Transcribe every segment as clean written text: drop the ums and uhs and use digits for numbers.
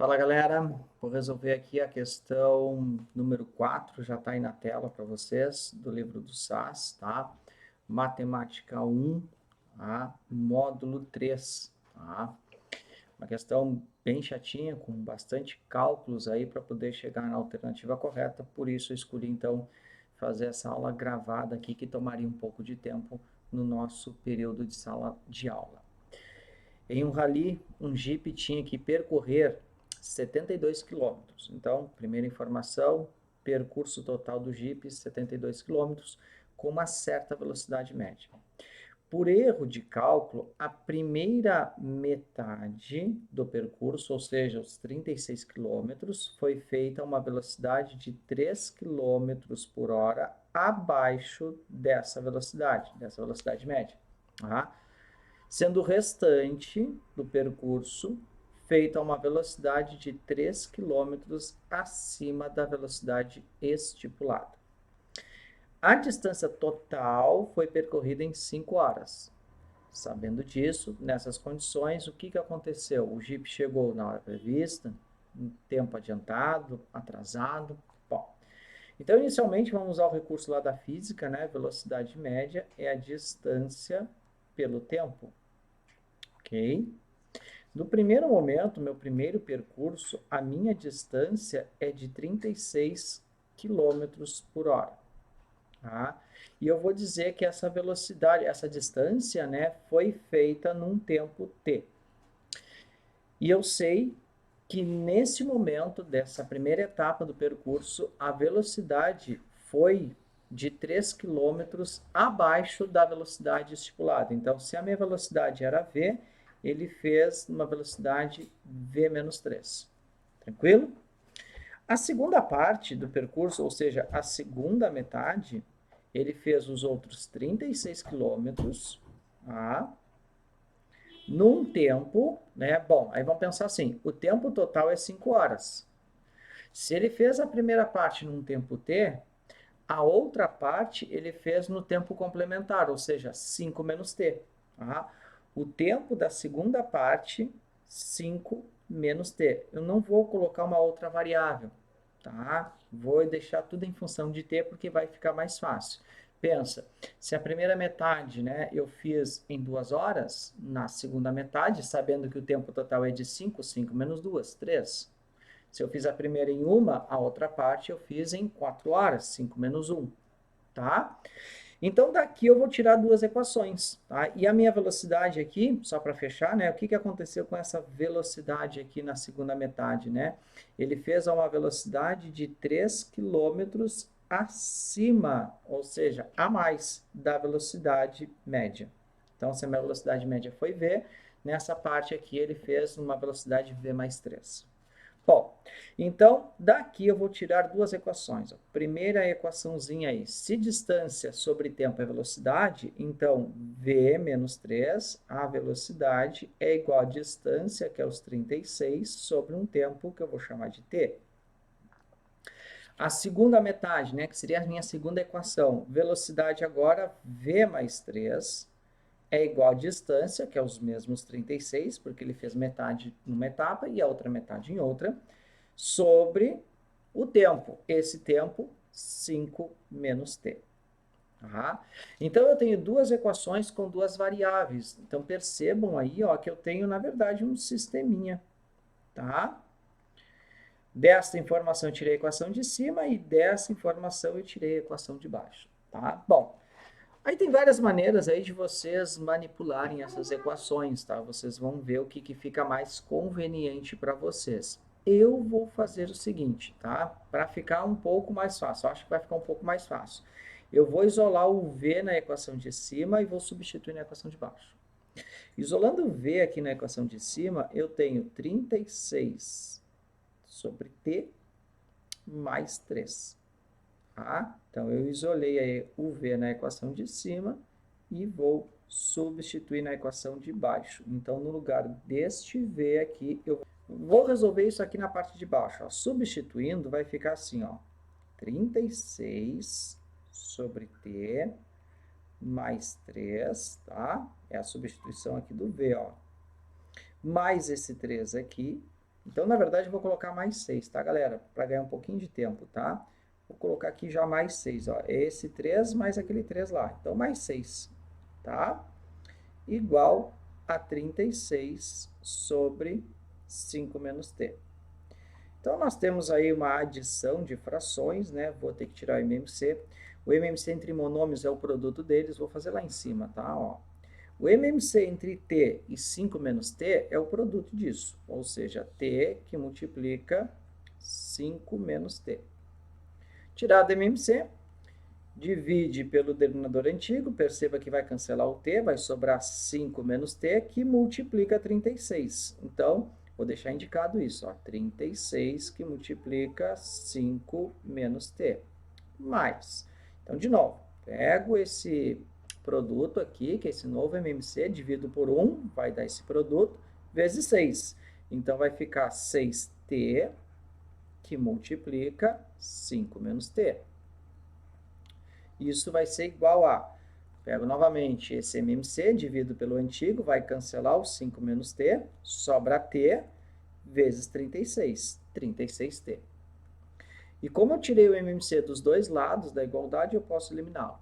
Fala galera, vou resolver aqui a questão número 4, já está aí na tela para vocês, do livro do SAS, tá? Matemática 1, tá? Módulo 3, tá? Uma questão bem chatinha, com bastante cálculos aí para poder chegar na alternativa correta, por isso eu escolhi então fazer essa aula gravada aqui, que tomaria um pouco de tempo no nosso período de sala de aula. Em um rally, um Jeep tinha que percorrer 72 quilômetros. Então, primeira informação, percurso total do Jeep, 72 quilômetros, com uma certa velocidade média. Por erro de cálculo, a primeira metade do percurso, ou seja, os 36 quilômetros, foi feita a uma velocidade de 3 quilômetros por hora abaixo dessa velocidade média. Tá? Sendo o restante do percurso feito a uma velocidade de 3 km acima da velocidade estipulada. A distância total foi percorrida em 5 horas. Sabendo disso, nessas condições, o que aconteceu? O Jeep chegou na hora prevista, em tempo adiantado, atrasado? Bom, então inicialmente vamos usar o recurso lá da física, né? Velocidade média é a distância pelo tempo. Ok? No primeiro momento, meu primeiro percurso, a minha distância é de 36 quilômetros por hora. Tá? E eu vou dizer que essa velocidade, essa distância, né, foi feita num tempo t. E eu sei que nesse momento dessa primeira etapa do percurso, a velocidade foi de 3 quilômetros abaixo da velocidade estipulada. Então, se a minha velocidade era v, ele fez uma velocidade v menos 3. Tranquilo? A segunda parte do percurso, ou seja, a segunda metade, ele fez os outros 36 quilômetros, tá? Num tempo, né? Bom, aí vamos pensar assim, o tempo total é 5 horas. Se ele fez a primeira parte num tempo t, a outra parte ele fez no tempo complementar, ou seja, 5 menos t. Tá? O tempo da segunda parte, 5 menos t. Eu não vou colocar uma outra variável, tá? Vou deixar tudo em função de t, porque vai ficar mais fácil. Pensa, se a primeira metade, né, eu fiz em 2 horas, na segunda metade, sabendo que o tempo total é de 5, 5 menos 2, 3. Se eu fiz a primeira em uma, a outra parte eu fiz em 4 horas, 5 menos 1, tá? Então, daqui eu vou tirar duas equações, tá? E a minha velocidade aqui, só para fechar, né? O que aconteceu com essa velocidade aqui na segunda metade, né? Ele fez uma velocidade de 3 quilômetros acima, ou seja, a mais da velocidade média. Então, se a minha velocidade média foi v, nessa parte aqui ele fez uma velocidade v mais 3. Bom, então daqui eu vou tirar duas equações. Ó. Primeira equaçãozinha aí, se distância sobre tempo é velocidade, então v menos 3, a velocidade é igual a distância, que é os 36, sobre um tempo que eu vou chamar de t. A segunda metade, né, que seria a minha segunda equação, velocidade agora v mais 3, é igual a distância, que é os mesmos 36, porque ele fez metade numa etapa e a outra metade em outra, sobre o tempo. Esse tempo, 5 menos t. Tá? Então, eu tenho duas equações com duas variáveis. Então, percebam aí ó, que eu tenho, na verdade, um sisteminha. Tá? Desta informação eu tirei a equação de cima e dessa informação eu tirei a equação de baixo. Tá? Bom, aí tem várias maneiras aí de vocês manipularem essas equações, tá? Vocês vão ver o que fica mais conveniente para vocês. Eu vou fazer o seguinte, tá? Para ficar um pouco mais fácil, eu acho que vai ficar um pouco mais fácil. Eu vou isolar o v na equação de cima e vou substituir na equação de baixo. Isolando o v aqui na equação de cima, eu tenho 36 sobre t mais 3. Tá? Então, eu isolei aí o v na equação de cima e vou substituir na equação de baixo. Então, no lugar deste v aqui, eu vou resolver isso aqui na parte de baixo. Ó. Substituindo, vai ficar assim, ó, 36 sobre t mais 3, tá? É a substituição aqui do v, ó. Mais esse 3 aqui, Então, na verdade, eu vou colocar mais 6, tá, galera? Para ganhar um pouquinho de tempo, tá? Vou colocar aqui já mais 6, ó. Esse 3 mais aquele 3 lá. Então, mais 6, tá? Igual a 36 sobre 5 menos t. Então, nós temos aí uma adição de frações, né? Vou ter que tirar o MMC. O MMC entre monômios é o produto deles, vou fazer lá em cima, tá? Ó. O MMC entre t e 5 menos t é o produto disso, ou seja, t que multiplica 5 menos t. Tirado o MMC, divide pelo denominador antigo, perceba que vai cancelar o t, vai sobrar 5 menos t, que multiplica 36. Então, vou deixar indicado isso, ó, 36 que multiplica 5 menos t. Mais. Então, de novo, pego esse produto aqui, que é esse novo MMC, divido por 1, vai dar esse produto, vezes 6. Então, vai ficar 6t, que multiplica 5 menos t. Isso vai ser igual a, pego novamente esse MMC, divido pelo antigo, vai cancelar o 5 menos t, sobra t, vezes 36, 36t. E como eu tirei o MMC dos dois lados da igualdade, eu posso eliminá-lo.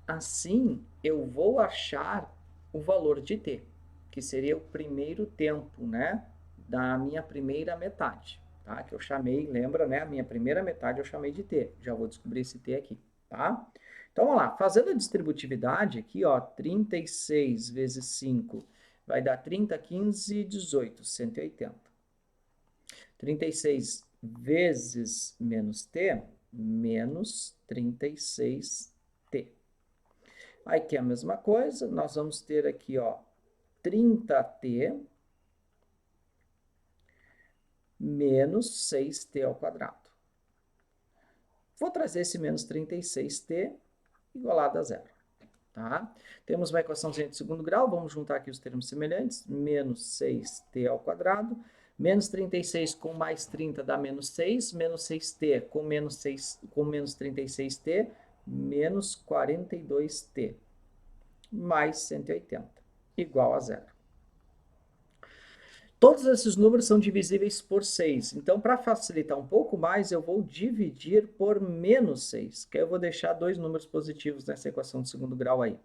Assim, eu vou achar o valor de t, que seria o primeiro tempo, né, da minha primeira metade, tá? Que eu chamei, lembra, né, a minha primeira metade eu chamei de t. Já vou descobrir esse t aqui, tá? Então, vamos lá. Fazendo a distributividade aqui, ó, 36 vezes 5 vai dar 30, 15, 18, 180. 36 vezes menos t, menos 36t. Aqui é a mesma coisa, nós vamos ter aqui, ó, 30t menos 6t ao quadrado. Vou trazer esse menos 36t igualado a zero, tá? Temos uma equaçãozinha de segundo grau, vamos juntar aqui os termos semelhantes, menos 6t ao quadrado, menos 36 com mais 30 dá menos 6, menos 6t com menos 36t, menos 42t, mais 180, igual a zero. Todos esses números são divisíveis por 6. Então, para facilitar um pouco mais, eu vou dividir por menos 6, que aí eu vou deixar dois números positivos nessa equação de segundo grau aí.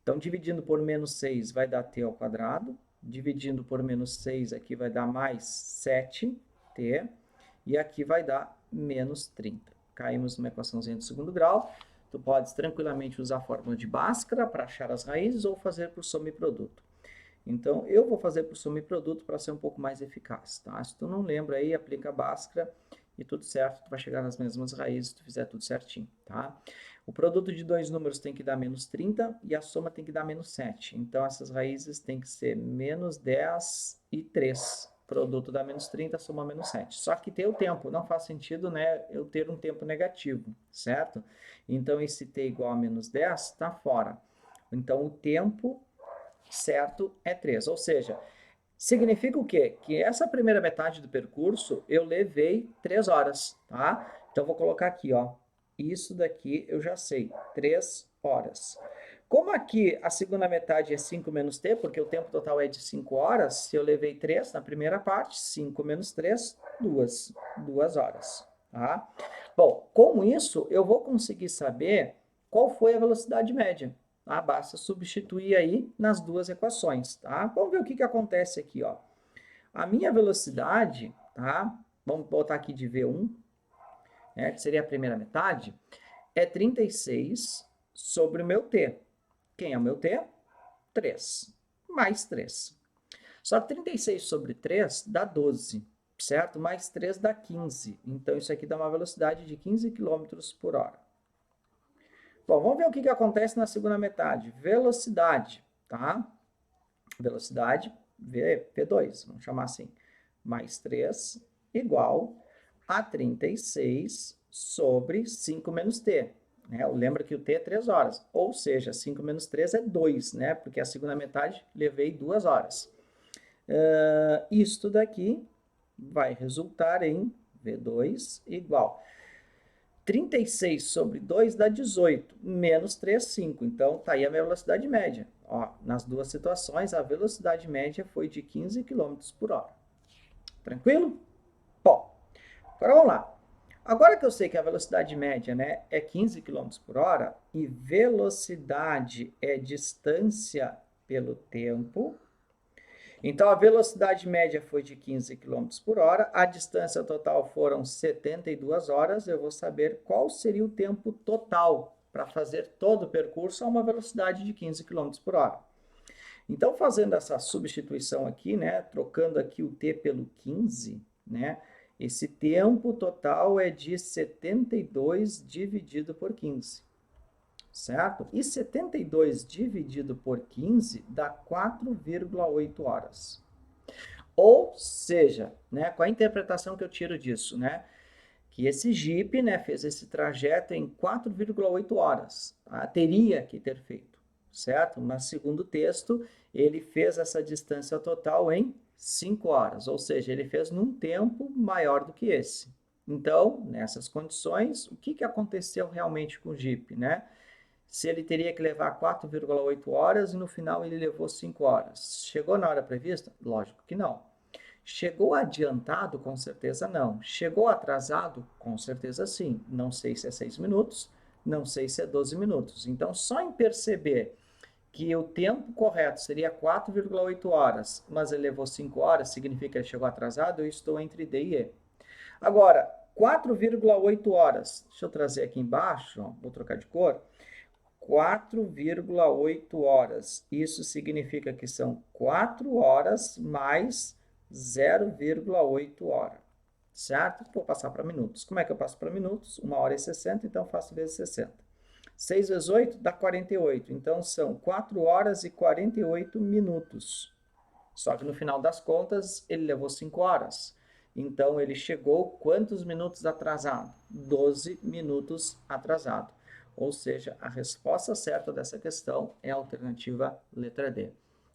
Então, dividindo por menos 6 vai dar t ao quadrado. Dividindo por menos 6 aqui vai dar mais 7t. E aqui vai dar menos 30. Caímos numa equaçãozinha de segundo grau. Tu podes tranquilamente usar a fórmula de Bhaskara para achar as raízes ou fazer por soma e produto. Então, eu vou fazer por soma e produto para ser um pouco mais eficaz, tá? Se tu não lembra aí, aplica Bhaskara e tudo certo, tu vai chegar nas mesmas raízes se tu fizer tudo certinho, tá? O produto de dois números tem que dar menos 30 e a soma tem que dar menos 7. Então, essas raízes tem que ser menos 10 e 3. Produto dá menos 30, soma menos 7. Só que tem o tempo, não faz sentido, né, eu ter um tempo negativo, certo? Então, esse t igual a menos 10 está fora. Então, o tempo certo é 3, ou seja, significa o quê? Que essa primeira metade do percurso eu levei 3 horas, tá? Então, vou colocar aqui, ó, isso daqui eu já sei, 3 horas. Como aqui a segunda metade é 5 menos t, porque o tempo total é de 5 horas, se eu levei 3 na primeira parte, 5 menos 3, 2 horas, tá? Bom, com isso eu vou conseguir saber qual foi a velocidade média. Tá? Basta substituir aí nas duas equações, tá? Vamos ver o que acontece aqui, ó. A minha velocidade, tá? Vamos botar aqui de V1, né, que seria a primeira metade, é 36 sobre o meu T. Quem é o meu T? 3, mais 3. Só que 36 sobre 3 dá 12, certo? Mais 3 dá 15. Então, isso aqui dá uma velocidade de 15 km por hora. Bom, vamos ver o que acontece na segunda metade. Velocidade, tá? Velocidade, V2, vamos chamar assim. Mais 3, igual a 36 sobre 5 menos t. Né? Lembra que o t é 3 horas. Ou seja, 5 menos 3 é 2, né? Porque a segunda metade levei 2 horas. Isto daqui vai resultar em V2 igual 36 sobre 2 dá 18, menos 3, 5. Então, tá aí a minha velocidade média. Ó, nas duas situações, a velocidade média foi de 15 km por hora. Tranquilo? Bom, agora vamos lá. Agora que eu sei que a velocidade média, né, é 15 km por hora e velocidade é distância pelo tempo, então a velocidade média foi de 15 km por hora, a distância total foram 72 horas, eu vou saber qual seria o tempo total para fazer todo o percurso a uma velocidade de 15 km por hora. Então, fazendo essa substituição aqui, né, trocando aqui o t pelo 15, né, esse tempo total é de 72 dividido por 15, certo? E 72 dividido por 15 dá 4,8 horas. Ou seja, né, qual a interpretação que eu tiro disso, né? Que esse Jeep, né, fez esse trajeto em 4,8 horas. Tá? Teria que ter feito, certo? Mas segundo o texto, ele fez essa distância total em 5 horas, ou seja, ele fez num tempo maior do que esse. Então, nessas condições, o que aconteceu realmente com o Jeep, né? Se ele teria que levar 4,8 horas e no final ele levou 5 horas. Chegou na hora prevista? Lógico que não. Chegou adiantado? Com certeza não. Chegou atrasado? Com certeza sim. Não sei se é 6 minutos, não sei se é 12 minutos. Então, só em perceber que o tempo correto seria 4,8 horas, mas ele levou 5 horas, significa que ele chegou atrasado, eu estou entre D e E. Agora, 4,8 horas, deixa eu trazer aqui embaixo, ó, vou trocar de cor, 4,8 horas. Isso significa que são 4 horas mais 0,8 hora, certo? Vou passar para minutos. Como é que eu passo para minutos? 1 hora e 60, então faço vezes 60. 6 vezes 8 dá 48, então são 4 horas e 48 minutos. Só que no final das contas, ele levou 5 horas. Então, ele chegou quantos minutos atrasado? 12 minutos atrasado. Ou seja, a resposta certa dessa questão é a alternativa letra D.